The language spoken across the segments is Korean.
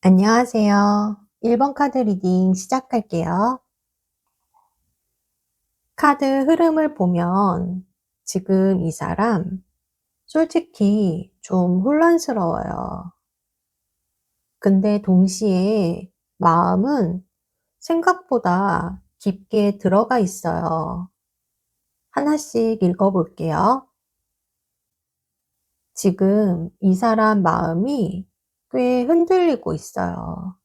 안녕하세요. 1번 카드 리딩 시작할게요. 카드 흐름을 보면 지금 이 사람 솔직히 좀 혼란스러워요. 근데 동시에 마음은 생각보다 깊게 들어가 있어요. 하나씩 읽어볼게요. 지금 이 사람 마음이 꽤 흔들리고 있어요.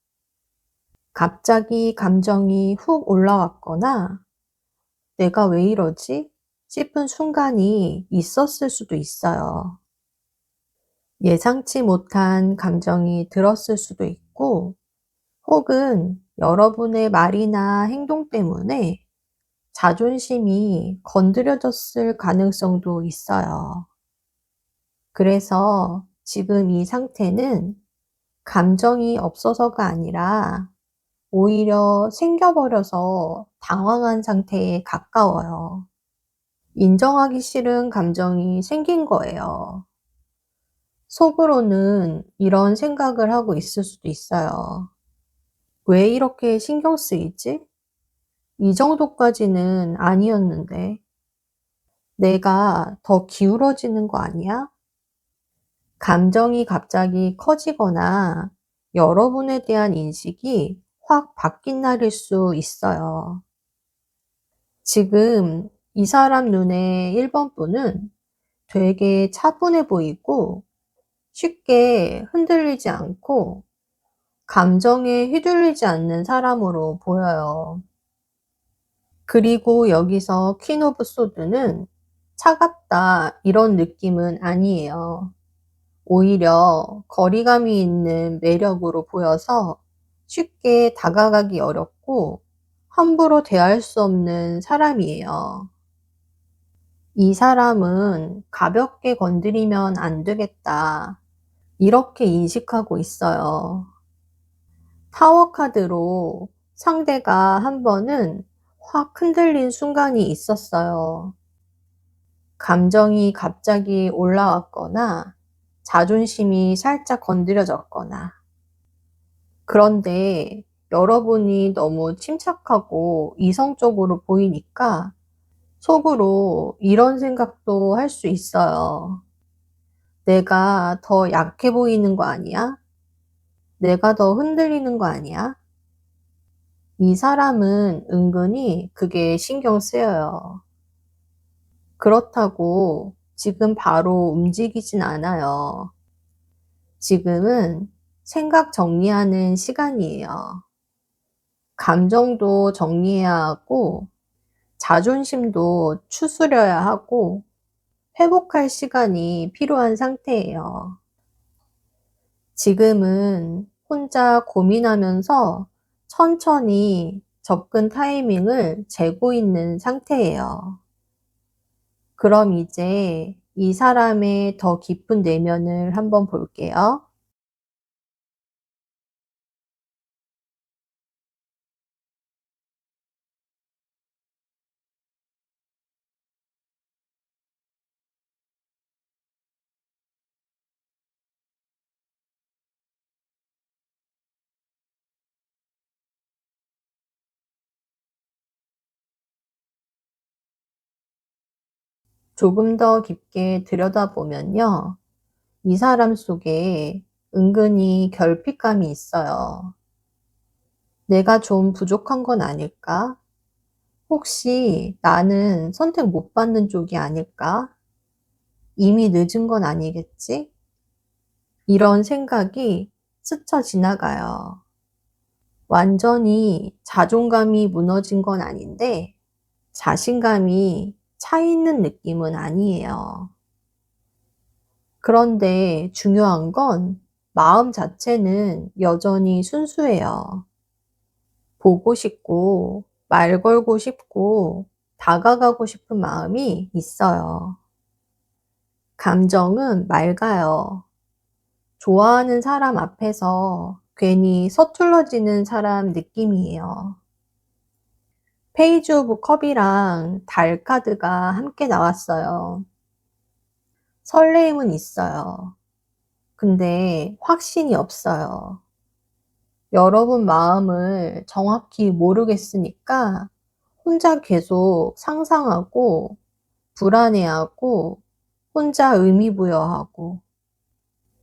갑자기 감정이 훅 올라왔거나 '내가 왜 이러지?' 싶은 순간이 있었을 수도 있어요. 예상치 못한 감정이 들었을 수도 있고, 혹은 여러분의 말이나 행동 때문에 자존심이 건드려졌을 가능성도 있어요. 그래서 지금 이 상태는 감정이 없어서가 아니라 오히려 생겨버려서 당황한 상태에 가까워요. 인정하기 싫은 감정이 생긴 거예요. 속으로는 이런 생각을 하고 있을 수도 있어요. '왜 이렇게 신경 쓰이지? 이 정도까지는 아니었는데. 내가 더 기울어지는 거 아니야?' 감정이 갑자기 커지거나 여러분에 대한 인식이 확 바뀐 날일 수 있어요. 지금 이 사람 눈에 1번 분은 되게 차분해 보이고 쉽게 흔들리지 않고 감정에 휘둘리지 않는 사람으로 보여요. 그리고 여기서 퀸 오브 소드는 '차갑다.' 이런 느낌은 아니에요. 오히려 거리감이 있는 매력으로 보여서 쉽게 다가가기 어렵고 함부로 대할 수 없는 사람이에요. 이 사람은 '가볍게 건드리면 안 되겠다.' 이렇게 인식하고 있어요. 타워 카드로 상대가 한 번은 확 흔들린 순간이 있었어요. 감정이 갑자기 올라왔거나 자존심이 살짝 건드려졌거나. 그런데 여러분이 너무 침착하고 이성적으로 보이니까 속으로 이런 생각도 할 수 있어요. '내가 더 약해 보이는 거 아니야? 내가 더 흔들리는 거 아니야?' 이 사람은 은근히 그게 신경 쓰여요. 그렇다고 지금 바로 움직이진 않아요. 지금은 생각 정리하는 시간이에요. 감정도 정리해야 하고 자존심도 추스려야 하고 회복할 시간이 필요한 상태예요. 지금은 혼자 고민하면서 천천히 접근 타이밍을 재고 있는 상태예요. 그럼 이제 이 사람의 더 깊은 내면을 한번 볼게요. 조금 더 깊게 들여다보면요. 이 사람 속에 은근히 결핍감이 있어요. '내가 좀 부족한 건 아닐까? 혹시 나는 선택 못 받는 쪽이 아닐까? 이미 늦은 건 아니겠지?' 이런 생각이 스쳐 지나가요. 완전히 자존감이 무너진 건 아닌데 자신감이 차 있는 느낌은 아니에요. 그런데 중요한 건 마음 자체는 여전히 순수해요. 보고 싶고 말 걸고 싶고 다가가고 싶은 마음이 있어요. 감정은 맑아요. 좋아하는 사람 앞에서 괜히 서툴러지는 사람 느낌이에요. 페이지 오브 컵이랑 달 카드가 함께 나왔어요. 설레임은 있어요. 근데 확신이 없어요. 여러분 마음을 정확히 모르겠으니까 혼자 계속 상상하고 불안해하고 혼자 의미부여하고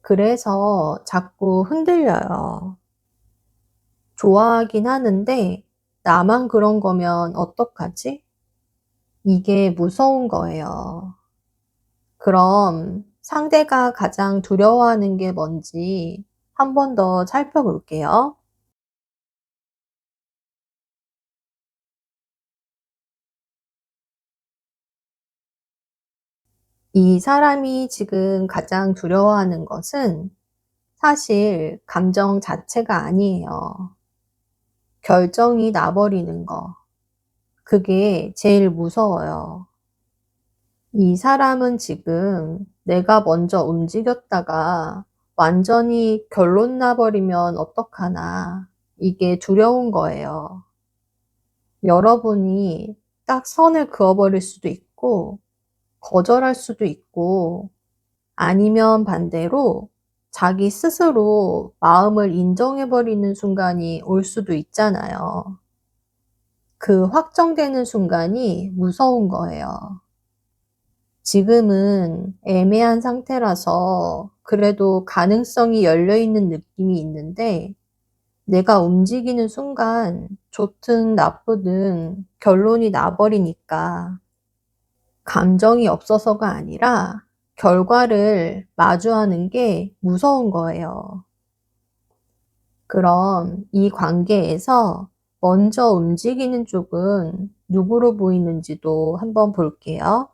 그래서 자꾸 흔들려요. 좋아하긴 하는데 나만 그런 거면 어떡하지? 이게 무서운 거예요. 그럼 상대가 가장 두려워하는 게 뭔지 한 번 더 살펴볼게요. 이 사람이 지금 가장 두려워하는 것은 사실 감정 자체가 아니에요. 결정이 나버리는 거. 그게 제일 무서워요. 이 사람은 지금 내가 먼저 움직였다가 완전히 결론 나버리면 어떡하나. 이게 두려운 거예요. 여러분이 딱 선을 그어버릴 수도 있고, 거절할 수도 있고, 아니면 반대로 자기 스스로 마음을 인정해버리는 순간이 올 수도 있잖아요. 그 확정되는 순간이 무서운 거예요. 지금은 애매한 상태라서 그래도 가능성이 열려있는 느낌이 있는데 내가 움직이는 순간 좋든 나쁘든 결론이 나버리니까 감정이 없어서가 아니라 결과를 마주하는 게 무서운 거예요. 그럼 이 관계에서 먼저 움직이는 쪽은 누구로 보이는지도 한번 볼게요.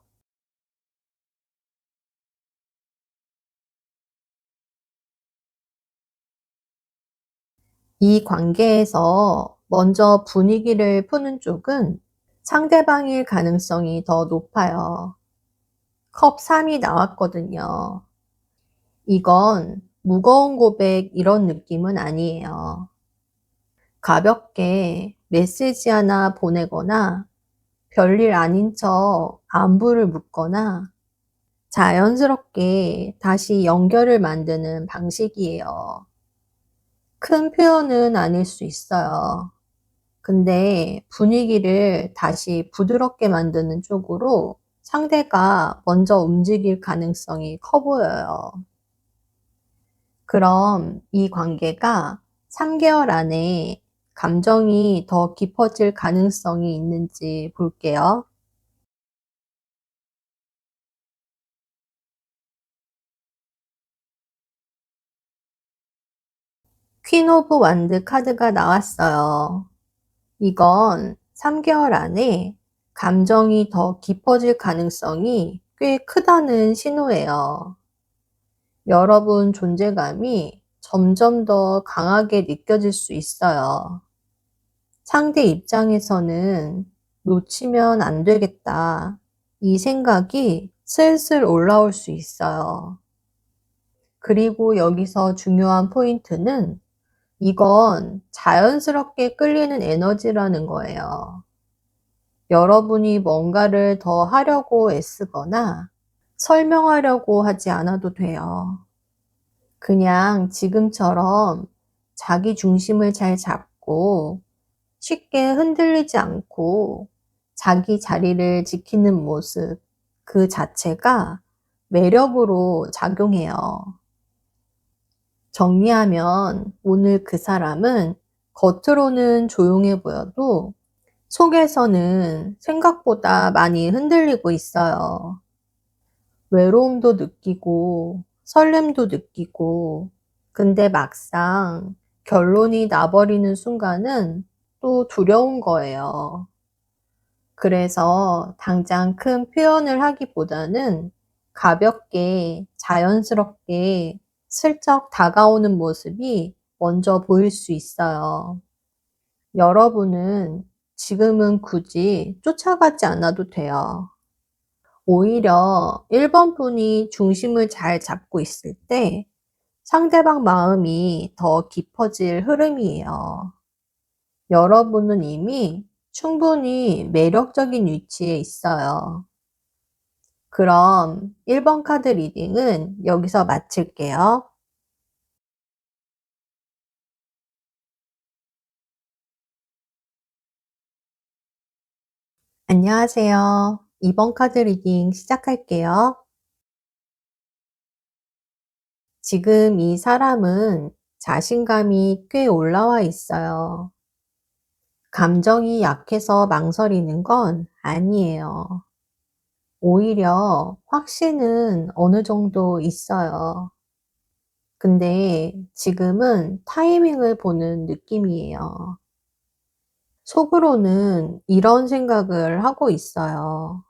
이 관계에서 먼저 분위기를 푸는 쪽은 상대방일 가능성이 더 높아요. 컵 3이 나왔거든요. 이건 무거운 고백 이런 느낌은 아니에요. 가볍게 메시지 하나 보내거나 별일 아닌 척 안부를 묻거나 자연스럽게 다시 연결을 만드는 방식이에요. 큰 표현은 아닐 수 있어요. 근데 분위기를 다시 부드럽게 만드는 쪽으로 상대가 먼저 움직일 가능성이 커 보여요. 그럼 이 관계가 3개월 안에 감정이 더 깊어질 가능성이 있는지 볼게요. 퀸 오브 완드 카드가 나왔어요. 이건 3개월 안에 감정이 더 깊어질 가능성이 꽤 크다는 신호예요. 여러분 존재감이 점점 더 강하게 느껴질 수 있어요. 상대 입장에서는 놓치면 안 되겠다. 이 생각이 슬슬 올라올 수 있어요. 그리고 여기서 중요한 포인트는 이건 자연스럽게 끌리는 에너지라는 거예요. 여러분이 뭔가를 더 하려고 애쓰거나 설명하려고 하지 않아도 돼요. 그냥 지금처럼 자기 중심을 잘 잡고 쉽게 흔들리지 않고 자기 자리를 지키는 모습 그 자체가 매력으로 작용해요. 정리하면 오늘 그 사람은 겉으로는 조용해 보여도 속에서는 생각보다 많이 흔들리고 있어요. 외로움도 느끼고 설렘도 느끼고 근데 막상 결론이 나버리는 순간은 또 두려운 거예요. 그래서 당장 큰 표현을 하기보다는 가볍게 자연스럽게 슬쩍 다가오는 모습이 먼저 보일 수 있어요. 여러분은 지금은 굳이 쫓아가지 않아도 돼요. 오히려 1번 분이 중심을 잘 잡고 있을 때 상대방 마음이 더 깊어질 흐름이에요. 여러분은 이미 충분히 매력적인 위치에 있어요. 그럼 1번 카드 리딩은 여기서 마칠게요. 안녕하세요. 이번 카드 리딩 시작할게요. 지금 이 사람은 자신감이 꽤 올라와 있어요. 감정이 약해서 망설이는 건 아니에요. 오히려 확신은 어느 정도 있어요. 근데 지금은 타이밍을 보는 느낌이에요. 속으로는 이런 생각을 하고 있어요.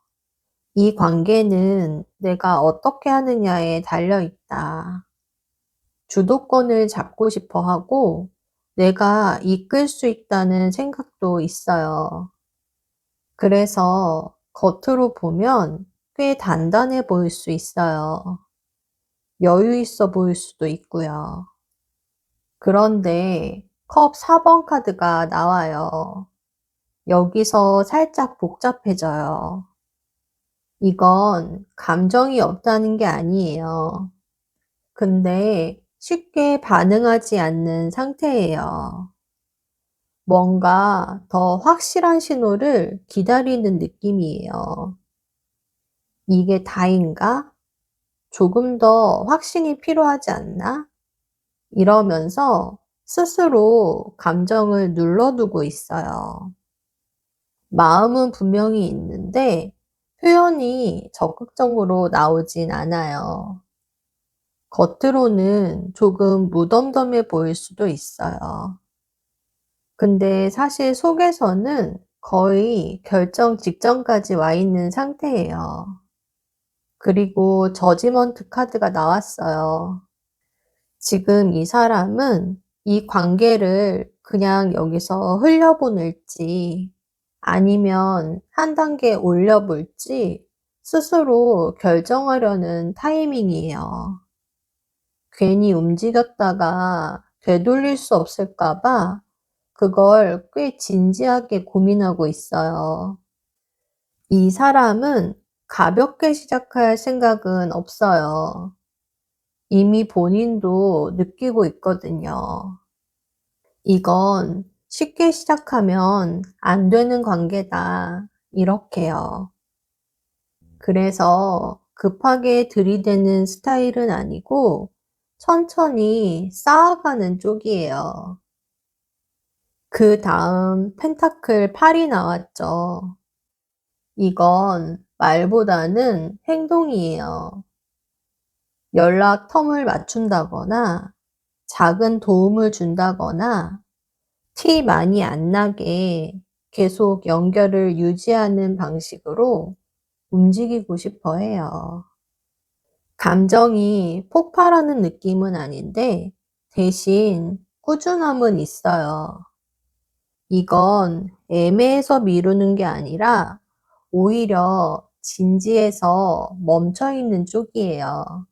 이 관계는 내가 어떻게 하느냐에 달려 있다. 주도권을 잡고 싶어 하고 내가 이끌 수 있다는 생각도 있어요. 그래서 겉으로 보면 꽤 단단해 보일 수 있어요. 여유 있어 보일 수도 있고요. 그런데 컵 4번 카드가 나와요. 여기서 살짝 복잡해져요. 이건 감정이 없다는 게 아니에요. 근데 쉽게 반응하지 않는 상태예요. 뭔가 더 확실한 신호를 기다리는 느낌이에요. '이게 다인가? 조금 더 확신이 필요하지 않나?' 이러면서 스스로 감정을 눌러두고 있어요. 마음은 분명히 있는데 표현이 적극적으로 나오진 않아요. 겉으로는 조금 무덤덤해 보일 수도 있어요. 근데 사실 속에서는 거의 결정 직전까지 와 있는 상태예요. 그리고 저지먼트 카드가 나왔어요. 지금 이 사람은 이 관계를 그냥 여기서 흘려보낼지 아니면 한 단계 올려볼지 스스로 결정하려는 타이밍이에요. 괜히 움직였다가 되돌릴 수 없을까 봐 그걸 꽤 진지하게 고민하고 있어요. 이 사람은 가볍게 시작할 생각은 없어요. 이미 본인도 느끼고 있거든요. 이건 쉽게 시작하면 안 되는 관계다. 이렇게요. 그래서 급하게 들이대는 스타일은 아니고 천천히 쌓아가는 쪽이에요. 그다음 펜타클 8이 나왔죠. 이건 말보다는 행동이에요. 연락 텀을 맞춘다거나 작은 도움을 준다거나 티 많이 안 나게 계속 연결을 유지하는 방식으로 움직이고 싶어 해요. 감정이 폭발하는 느낌은 아닌데 대신 꾸준함은 있어요. 이건 애매해서 미루는 게 아니라 오히려 진지해서 멈춰 있는 쪽이에요.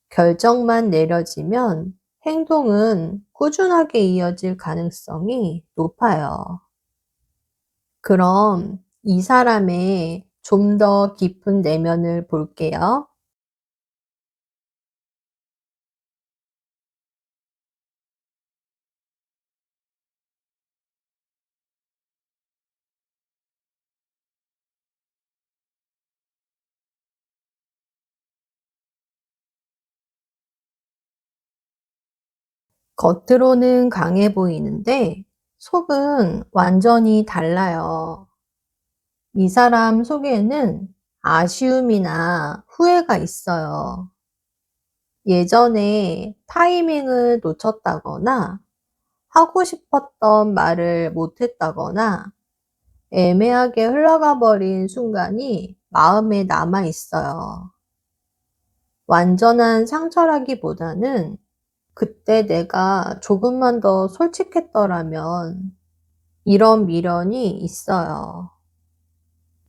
결정만 내려지면 행동은 꾸준하게 이어질 가능성이 높아요. 그럼 이 사람의 좀 더 깊은 내면을 볼게요. 겉으로는 강해 보이는데 속은 완전히 달라요. 이 사람 속에는 아쉬움이나 후회가 있어요. 예전에 타이밍을 놓쳤다거나 하고 싶었던 말을 못했다거나 애매하게 흘러가 버린 순간이 마음에 남아 있어요. 완전한 상처라기보다는 그때 내가 조금만 더 솔직했더라면 이런 미련이 있어요.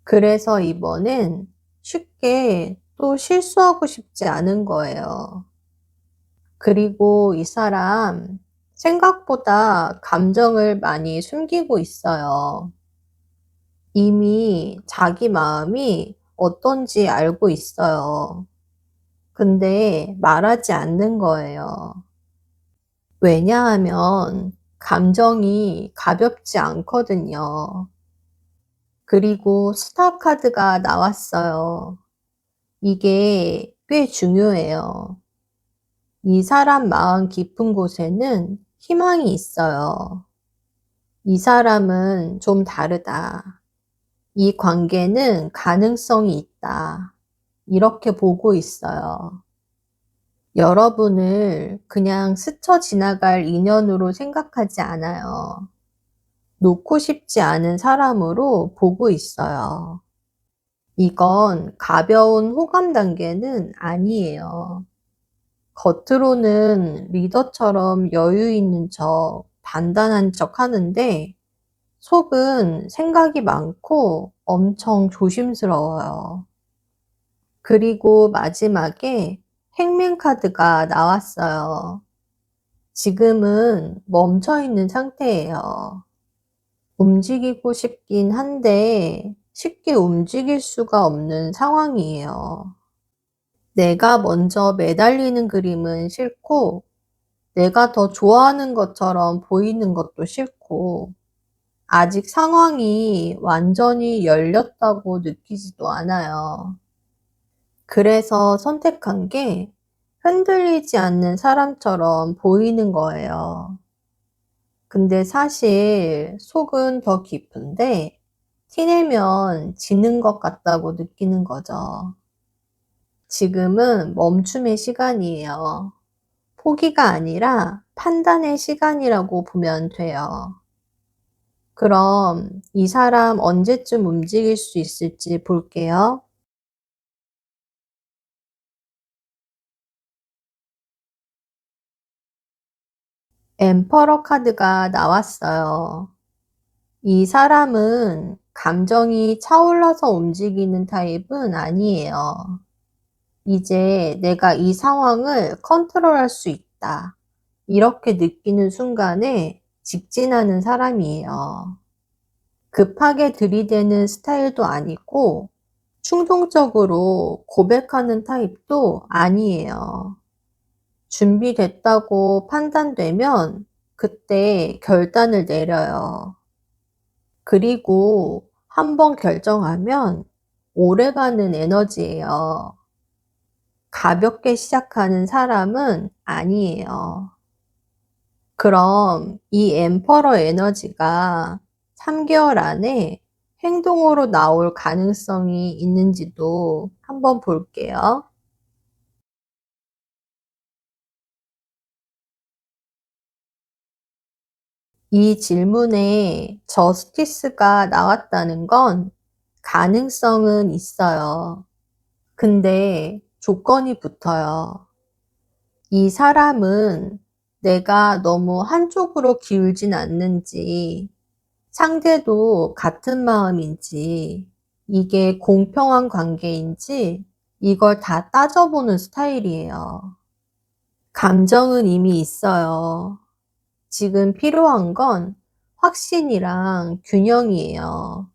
그래서 이번엔 쉽게 또 실수하고 싶지 않은 거예요. 그리고 이 사람 생각보다 감정을 많이 숨기고 있어요. 이미 자기 마음이 어떤지 알고 있어요. 근데 말하지 않는 거예요. 왜냐하면 감정이 가볍지 않거든요. 그리고 스탑 카드가 나왔어요. 이게 꽤 중요해요. 이 사람 마음 깊은 곳에는 희망이 있어요. 이 사람은 좀 다르다. 이 관계는 가능성이 있다. 이렇게 보고 있어요. 여러분을 그냥 스쳐 지나갈 인연으로 생각하지 않아요. 놓고 싶지 않은 사람으로 보고 있어요. 이건 가벼운 호감 단계는 아니에요. 겉으로는 리더처럼 여유 있는 척, 단단한 척 하는데 속은 생각이 많고 엄청 조심스러워요. 그리고 마지막에 행맨 카드가 나왔어요. 지금은 멈춰 있는 상태예요. 움직이고 싶긴 한데 쉽게 움직일 수가 없는 상황이에요. 내가 먼저 매달리는 그림은 싫고 내가 더 좋아하는 것처럼 보이는 것도 싫고 아직 상황이 완전히 열렸다고 느끼지도 않아요. 그래서 선택한 게 흔들리지 않는 사람처럼 보이는 거예요. 근데 사실 속은 더 깊은데 티내면 지는 것 같다고 느끼는 거죠. 지금은 멈춤의 시간이에요. 포기가 아니라 판단의 시간이라고 보면 돼요. 그럼 이 사람 언제쯤 움직일 수 있을지 볼게요. 엠퍼러 카드가 나왔어요. 이 사람은 감정이 차올라서 움직이는 타입은 아니에요. 이제 내가 이 상황을 컨트롤할 수 있다. 이렇게 느끼는 순간에 직진하는 사람이에요. 급하게 들이대는 스타일도 아니고 충동적으로 고백하는 타입도 아니에요. 준비됐다고 판단되면 그때 결단을 내려요. 그리고 한번 결정하면 오래가는 에너지예요. 가볍게 시작하는 사람은 아니에요. 그럼 이 엠퍼러 에너지가 3개월 안에 행동으로 나올 가능성이 있는지도 한번 볼게요. 이 질문에 저스티스가 나왔다는 건 가능성은 있어요. 근데 조건이 붙어요. 이 사람은 내가 너무 한쪽으로 기울진 않는지, 상대도 같은 마음인지, 이게 공평한 관계인지, 이걸 다 따져보는 스타일이에요. 감정은 이미 있어요. 지금 필요한 건 확신이랑 균형이에요.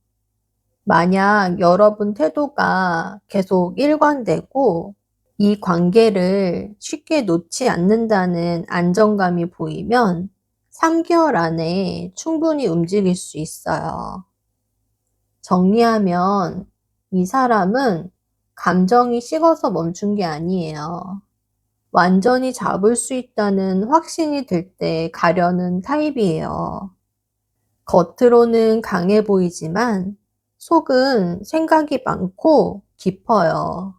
만약 여러분 태도가 계속 일관되고 이 관계를 쉽게 놓지 않는다는 안정감이 보이면 3개월 안에 충분히 움직일 수 있어요. 정리하면 이 사람은 감정이 식어서 멈춘 게 아니에요. 완전히 잡을 수 있다는 확신이 들 때 가려는 타입이에요. 겉으로는 강해 보이지만 속은 생각이 많고 깊어요.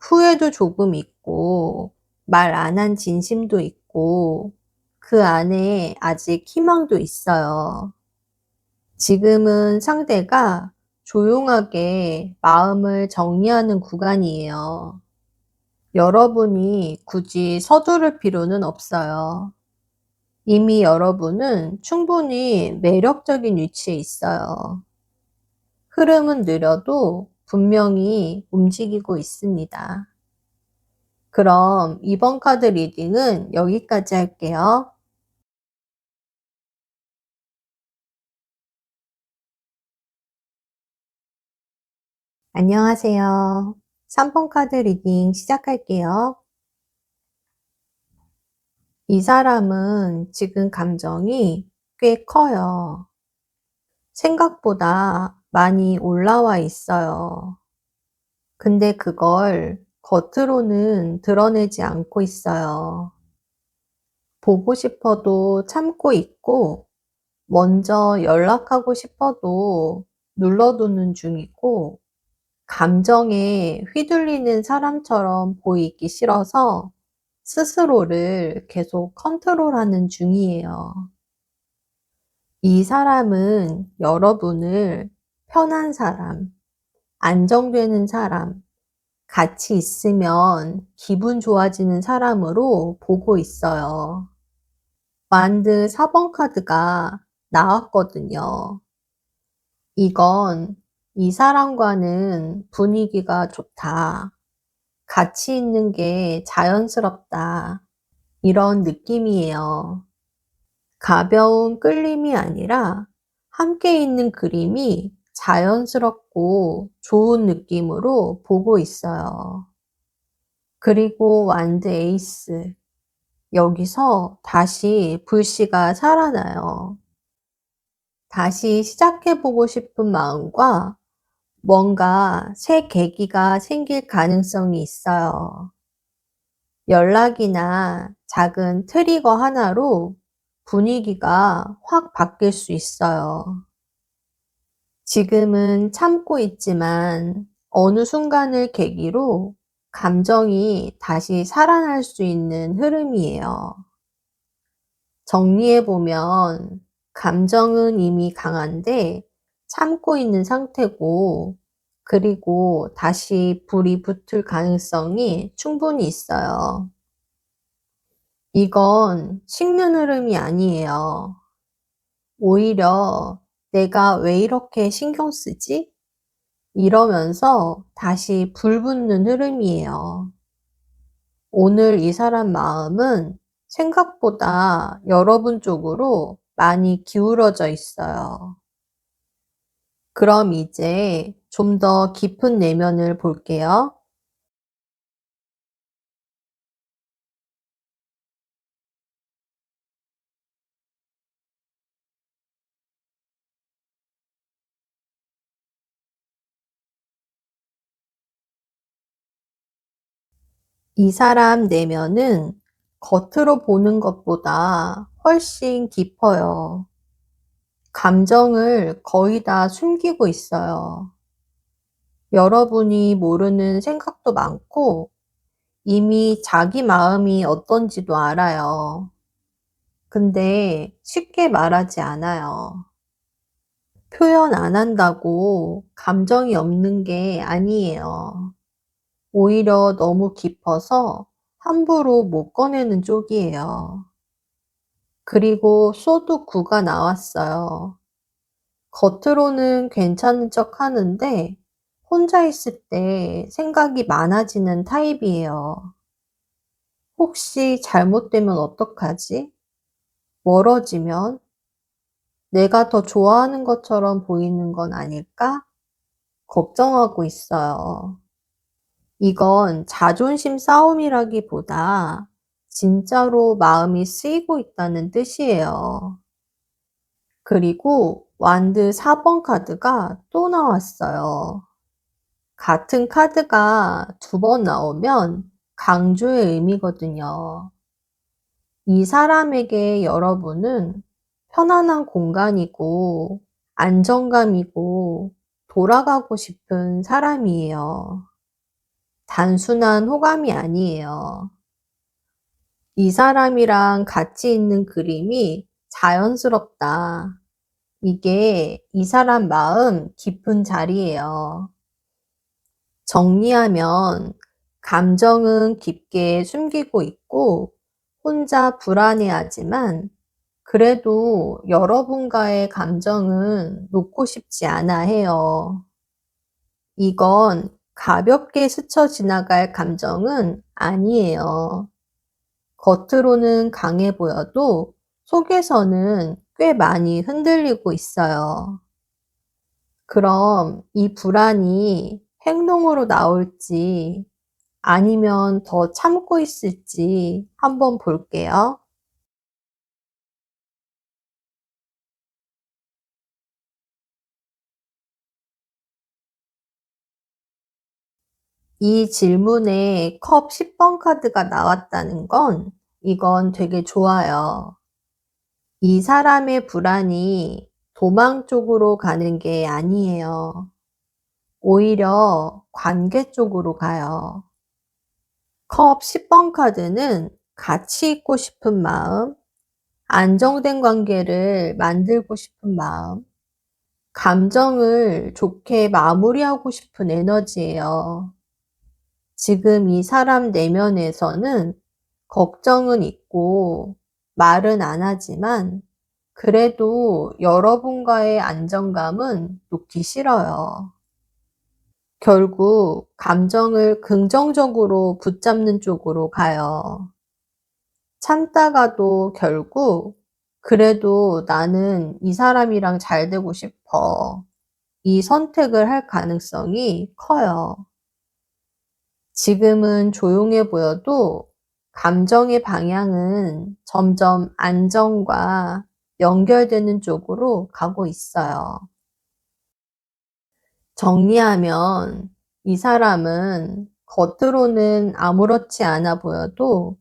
후회도 조금 있고 말 안 한 진심도 있고 그 안에 아직 희망도 있어요. 지금은 상대가 조용하게 마음을 정리하는 구간이에요. 여러분이 굳이 서두를 필요는 없어요. 이미 여러분은 충분히 매력적인 위치에 있어요. 흐름은 느려도 분명히 움직이고 있습니다. 그럼 이번 카드 리딩은 여기까지 할게요. 안녕하세요. 3번 카드 리딩 시작할게요. 이 사람은 지금 감정이 꽤 커요. 생각보다 많이 올라와 있어요. 근데 그걸 겉으로는 드러내지 않고 있어요. 보고 싶어도 참고 있고, 먼저 연락하고 싶어도 눌러두는 중이고, 감정에 휘둘리는 사람처럼 보이기 싫어서 스스로를 계속 컨트롤하는 중이에요. 이 사람은 여러분을 편한 사람, 안정되는 사람, 같이 있으면 기분 좋아지는 사람으로 보고 있어요. 완드 4번 카드가 나왔거든요. 이건 이 사람과는 분위기가 좋다. 같이 있는 게 자연스럽다. 이런 느낌이에요. 가벼운 끌림이 아니라 함께 있는 그림이 자연스럽고 좋은 느낌으로 보고 있어요. 그리고 완드 에이스. 여기서 다시 불씨가 살아나요. 다시 시작해보고 싶은 마음과 뭔가 새 계기가 생길 가능성이 있어요. 연락이나 작은 트리거 하나로 분위기가 확 바뀔 수 있어요. 지금은 참고 있지만 어느 순간을 계기로 감정이 다시 살아날 수 있는 흐름이에요. 정리해보면 감정은 이미 강한데 참고 있는 상태고, 그리고 다시 불이 붙을 가능성이 충분히 있어요. 이건 식는 흐름이 아니에요. 오히려 '내가 왜 이렇게 신경 쓰지?' 이러면서 다시 불 붙는 흐름이에요. 오늘 이 사람 마음은 생각보다 여러분 쪽으로 많이 기울어져 있어요. 그럼 이제 좀 더 깊은 내면을 볼게요. 이 사람 내면은 겉으로 보는 것보다 훨씬 깊어요. 감정을 거의 다 숨기고 있어요. 여러분이 모르는 생각도 많고, 이미 자기 마음이 어떤지도 알아요. 근데 쉽게 말하지 않아요. 표현 안 한다고 감정이 없는 게 아니에요. 오히려 너무 깊어서 함부로 못 꺼내는 쪽이에요. 그리고 소드 9가 나왔어요. 겉으로는 괜찮은 척 하는데 혼자 있을 때 생각이 많아지는 타입이에요. 혹시 잘못되면 어떡하지? 멀어지면? 내가 더 좋아하는 것처럼 보이는 건 아닐까? 걱정하고 있어요. 이건 자존심 싸움이라기보다 진짜로 마음이 쓰이고 있다는 뜻이에요. 그리고 완드 4번 카드가 또 나왔어요. 같은 카드가 2번 나오면 강조의 의미거든요. 이 사람에게 여러분은 편안한 공간이고 안정감이고 돌아가고 싶은 사람이에요. 단순한 호감이 아니에요. 이 사람이랑 같이 있는 그림이 자연스럽다. 이게 이 사람 마음 깊은 자리예요. 정리하면 감정은 깊게 숨기고 있고 혼자 불안해하지만, 그래도 여러분과의 감정은 놓고 싶지 않아 해요. 이건 가볍게 스쳐 지나갈 감정은 아니에요. 겉으로는 강해 보여도 속에서는 꽤 많이 흔들리고 있어요. 그럼 이 불안이 행동으로 나올지 아니면 더 참고 있을지 한번 볼게요. 이 질문에 컵 10번 카드가 나왔다는 건 이건 되게 좋아요. 이 사람의 불안이 도망 쪽으로 가는 게 아니에요. 오히려 관계 쪽으로 가요. 컵 10번 카드는 같이 있고 싶은 마음, 안정된 관계를 만들고 싶은 마음, 감정을 좋게 마무리하고 싶은 에너지예요. 지금 이 사람 내면에서는 걱정은 있고 말은 안 하지만 그래도 여러분과의 안정감은 놓기 싫어요. 결국 감정을 긍정적으로 붙잡는 쪽으로 가요. 참다가도 결국 그래도 나는 이 사람이랑 잘 되고 싶어. 이 선택을 할 가능성이 커요. 지금은 조용해 보여도 감정의 방향은 점점 안정과 연결되는 쪽으로 가고 있어요. 정리하면 이 사람은 겉으로는 아무렇지 않아 보여도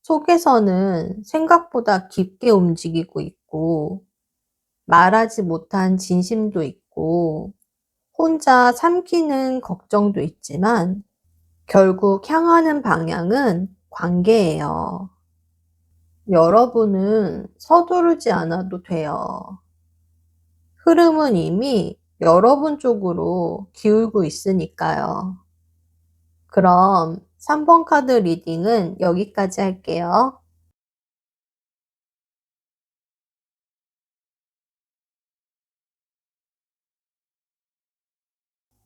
속에서는 생각보다 깊게 움직이고 있고 말하지 못한 진심도 있고 혼자 삼키는 걱정도 있지만 결국 향하는 방향은 관계예요. 여러분은 서두르지 않아도 돼요. 흐름은 이미 여러분 쪽으로 기울고 있으니까요. 그럼 3번 카드 리딩은 여기까지 할게요.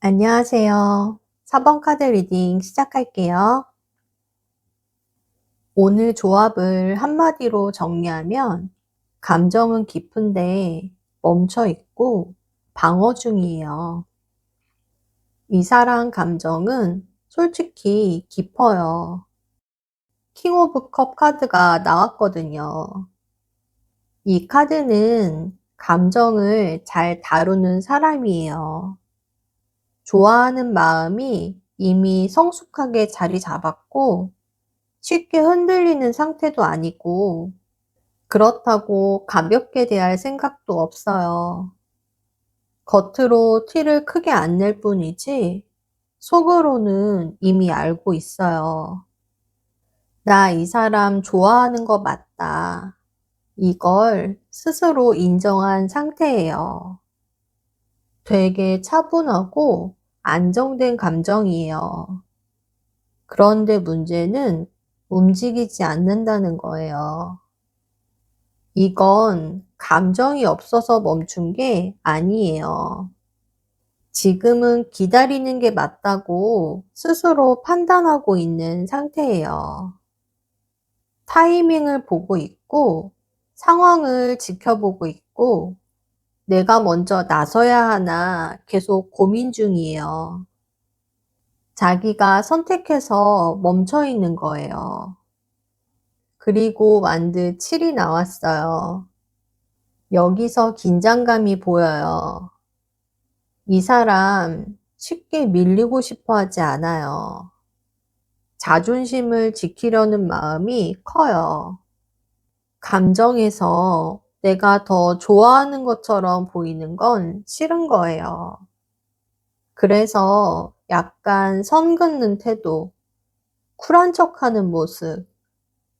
안녕하세요. 4번 카드 리딩 시작할게요. 오늘 조합을 한마디로 정리하면 감정은 깊은데 멈춰 있고 방어 중이에요. 이 사람 감정은 솔직히 깊어요. 킹 오브 컵 카드가 나왔거든요. 이 카드는 감정을 잘 다루는 사람이에요. 좋아하는 마음이 이미 성숙하게 자리 잡았고 쉽게 흔들리는 상태도 아니고 그렇다고 가볍게 대할 생각도 없어요. 겉으로 티를 크게 안 낼 뿐이지 속으로는 이미 알고 있어요. 나 이 사람 좋아하는 거 맞다. 이걸 스스로 인정한 상태예요. 되게 차분하고 안정된 감정이에요. 그런데 문제는 움직이지 않는다는 거예요. 이건 감정이 없어서 멈춘 게 아니에요. 지금은 기다리는 게 맞다고 스스로 판단하고 있는 상태예요. 타이밍을 보고 있고 상황을 지켜보고 있고 내가 먼저 나서야 하나 계속 고민 중이에요. 자기가 선택해서 멈춰 있는 거예요. 그리고 완드 7이 나왔어요. 여기서 긴장감이 보여요. 이 사람 쉽게 밀리고 싶어 하지 않아요. 자존심을 지키려는 마음이 커요. 감정에서 내가 더 좋아하는 것처럼 보이는 건 싫은 거예요. 그래서 약간 선 긋는 태도, 쿨한 척하는 모습,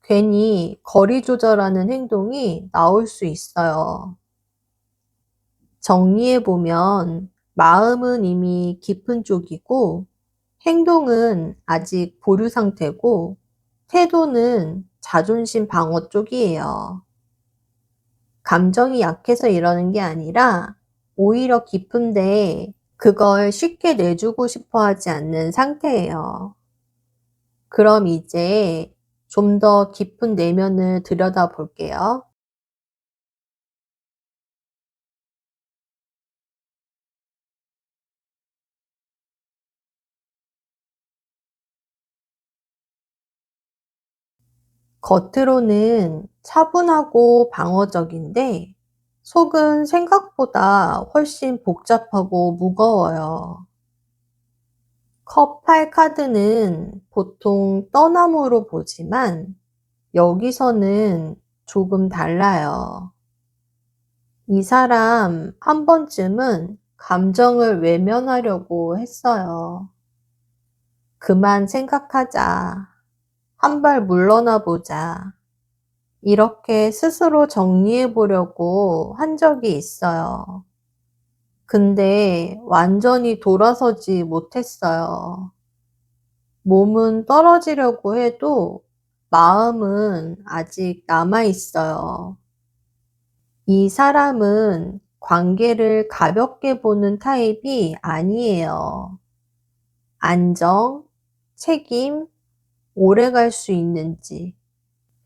괜히 거리 조절하는 행동이 나올 수 있어요. 정리해보면 마음은 이미 깊은 쪽이고 행동은 아직 보류 상태고 태도는 자존심 방어 쪽이에요. 감정이 약해서 이러는 게 아니라 오히려 깊은데 그걸 쉽게 내주고 싶어 하지 않는 상태예요. 그럼 이제 좀 더 깊은 내면을 들여다 볼게요. 겉으로는 차분하고 방어적인데 속은 생각보다 훨씬 복잡하고 무거워요. 컵 8 카드는 보통 떠남으로 보지만 여기서는 조금 달라요. 이 사람 한 번쯤은 감정을 외면하려고 했어요. 그만 생각하자. 한 발 물러나 보자. 이렇게 스스로 정리해 보려고 한 적이 있어요. 근데 완전히 돌아서지 못했어요. 몸은 떨어지려고 해도 마음은 아직 남아 있어요. 이 사람은 관계를 가볍게 보는 타입이 아니에요. 안정, 책임, 오래 갈 수 있는지,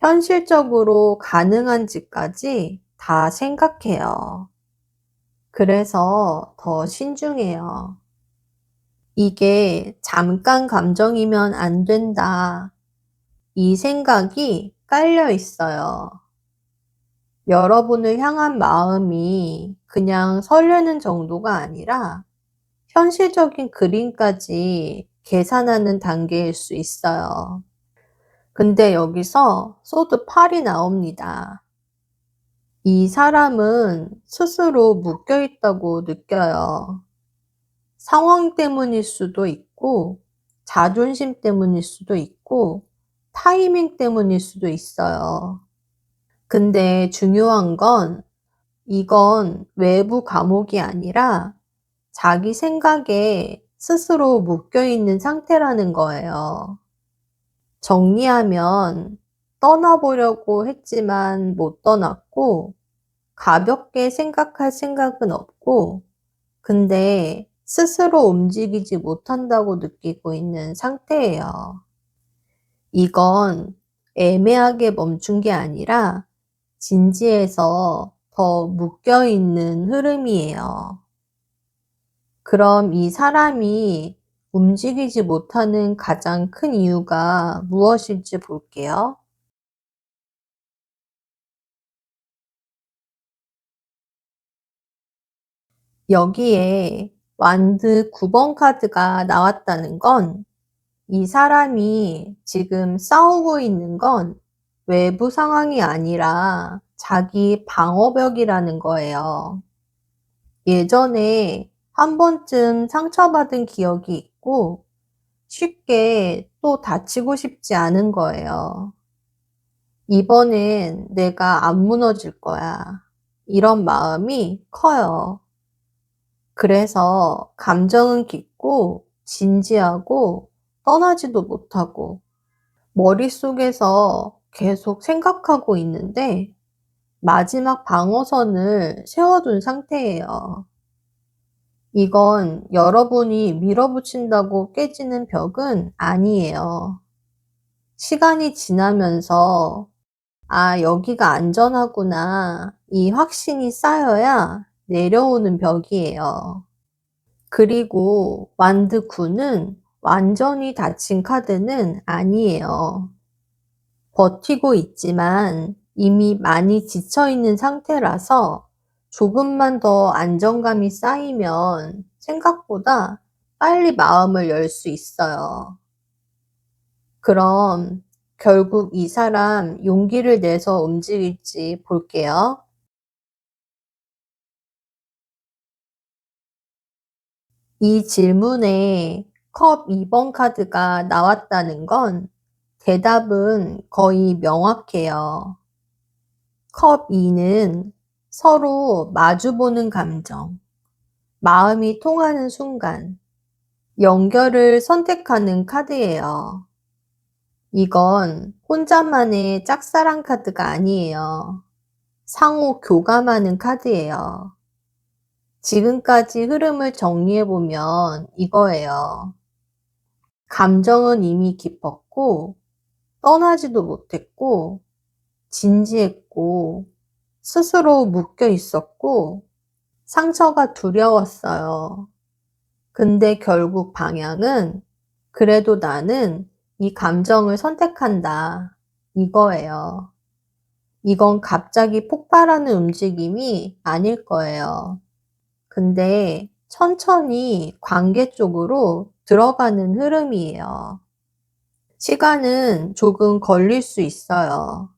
현실적으로 가능한지까지 다 생각해요. 그래서 더 신중해요. 이게 잠깐 감정이면 안 된다. 이 생각이 깔려 있어요. 여러분을 향한 마음이 그냥 설레는 정도가 아니라 현실적인 그림까지 계산하는 단계일 수 있어요. 근데 여기서 소드 8이 나옵니다. 이 사람은 스스로 묶여 있다고 느껴요. 상황 때문일 수도 있고, 자존심 때문일 수도 있고, 타이밍 때문일 수도 있어요. 근데 중요한 건 이건 외부 감옥이 아니라 자기 생각에 스스로 묶여 있는 상태라는 거예요. 정리하면 떠나보려고 했지만 못 떠났고, 가볍게 생각할 생각은 없고, 근데 스스로 움직이지 못한다고 느끼고 있는 상태예요. 이건 애매하게 멈춘 게 아니라 진지해서 더 묶여 있는 흐름이에요. 그럼 이 사람이 움직이지 못하는 가장 큰 이유가 무엇일지 볼게요. 여기에 완드 9번 카드가 나왔다는 건 이 사람이 지금 싸우고 있는 건 외부 상황이 아니라 자기 방어벽이라는 거예요. 예전에 한 번쯤 상처받은 기억이 있고 쉽게 또 다치고 싶지 않은 거예요. 이번엔 내가 안 무너질 거야. 이런 마음이 커요. 그래서 감정은 깊고 진지하고 떠나지도 못하고 머릿속에서 계속 생각하고 있는데 마지막 방어선을 세워둔 상태예요. 이건 여러분이 밀어붙인다고 깨지는 벽은 아니에요. 시간이 지나면서 아, 여기가 안전하구나. 이 확신이 쌓여야 내려오는 벽이에요. 그리고 완드 9는 완전히 닫힌 카드는 아니에요. 버티고 있지만 이미 많이 지쳐있는 상태라서 조금만 더 안정감이 쌓이면 생각보다 빨리 마음을 열 수 있어요. 그럼 결국 이 사람 용기를 내서 움직일지 볼게요. 이 질문에 컵 2번 카드가 나왔다는 건 대답은 거의 명확해요. 컵 2는 서로 마주보는 감정, 마음이 통하는 순간, 연결을 선택하는 카드예요. 이건 혼자만의 짝사랑 카드가 아니에요. 상호 교감하는 카드예요. 지금까지 흐름을 정리해보면 이거예요. 감정은 이미 깊었고, 떠나지도 못했고, 진지했고, 스스로 묶여 있었고, 상처가 두려웠어요. 근데 결국 방향은 그래도 나는 이 감정을 선택한다. 이거예요. 이건 갑자기 폭발하는 움직임이 아닐 거예요. 근데 천천히 관계 쪽으로 들어가는 흐름이에요. 시간은 조금 걸릴 수 있어요.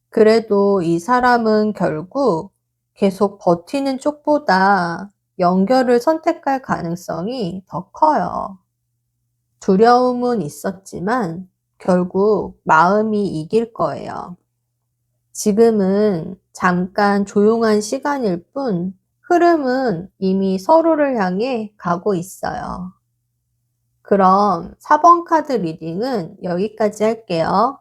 그래도 이 사람은 결국 계속 버티는 쪽보다 연결을 선택할 가능성이 더 커요. 두려움은 있었지만 결국 마음이 이길 거예요. 지금은 잠깐 조용한 시간일 뿐 흐름은 이미 서로를 향해 가고 있어요. 그럼 4번 카드 리딩은 여기까지 할게요.